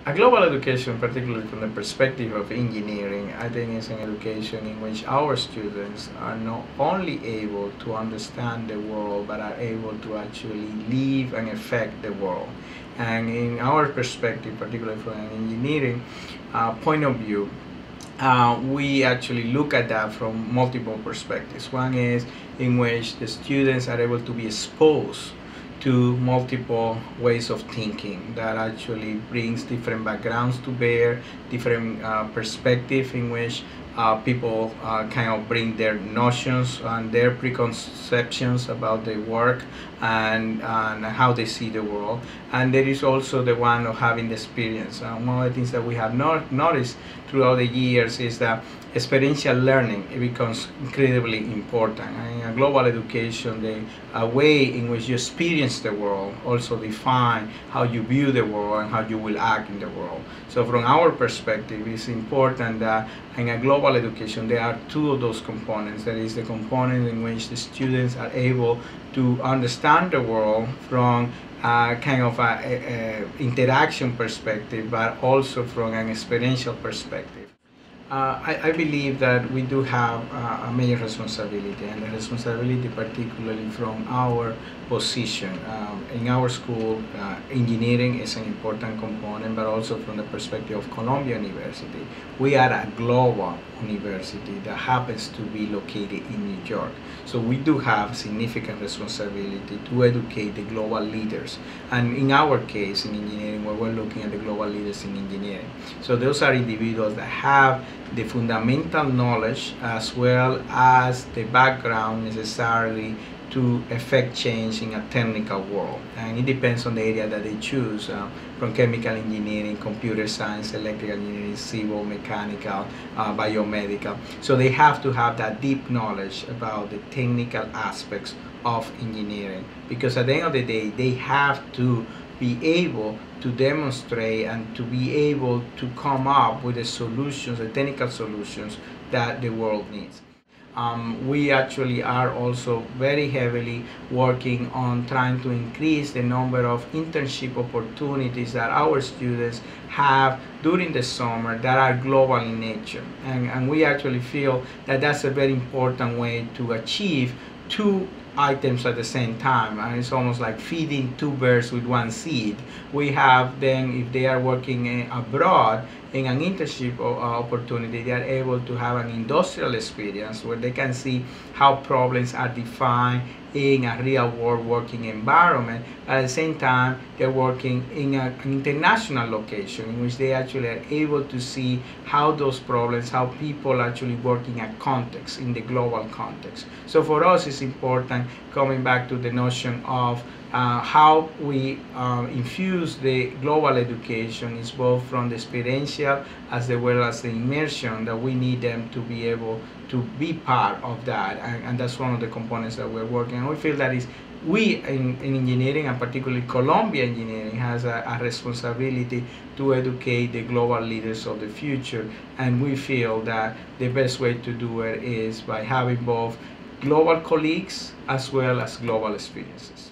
A global education, particularly from the perspective of engineering, I think is an education in which our students are not only able to understand the world, but are able to actually live and affect the world. And in our perspective, particularly from an engineering point of view, we actually look at that from multiple perspectives. One is in which the students are able to be exposed to multiple ways of thinking that actually brings different backgrounds to bear, different perspective in which people kind of bring their notions and their preconceptions about their work and how they see the world. And there is also the one of having the experience. One of the things that we have noticed throughout the years is that experiential learning, it becomes incredibly important. And in a global education, the way in which you experience the world also define how you view the world and how you will act in the world. So from our perspective, it's important that in a global education, there are two of those components. There is the component in which the students are able to understand the world from kind of a interaction perspective, but also from an experiential perspective. I believe that we do have a major responsibility, and the responsibility particularly from our position. In our school, engineering is an important component, but also from the perspective of Columbia University. We are a global university that happens to be located in New York. So we do have significant responsibility to educate the global leaders. And in our case, in engineering, where we're looking at the global leaders in engineering. So those are individuals that have the fundamental knowledge as well as the background necessarily to affect change in a technical world. And it depends on the area that they choose, from chemical engineering, computer science, electrical engineering, civil, mechanical, biomedical. So they have to have that deep knowledge about the technical aspects of engineering, because at the end of the day, they have to be able to demonstrate and to be able to come up with the solutions, the technical solutions that the world needs. We actually are also very heavily working on trying to increase the number of internship opportunities that our students have during the summer that are global in nature. And we actually feel that that's a very important way to achieve two items at the same time, and it's almost like feeding two birds with one seed. We have them, if they are working abroad in an internship opportunity, they are able to have an industrial experience where they can see how problems are defined in a real world working environment. At the same time, they're working in an international location in which they actually are able to see how those problems, how people actually work in a context, in the global context. So for us, it's important, coming back to the notion of how we infuse the global education is both from the experiential as well as the immersion, that we need them to be able to be part of that, and that's one of the components that we're working on. We feel that is we in engineering, and particularly Columbia Engineering, has a responsibility to educate the global leaders of the future, and we feel that the best way to do it is by having both global colleagues as well as global experiences.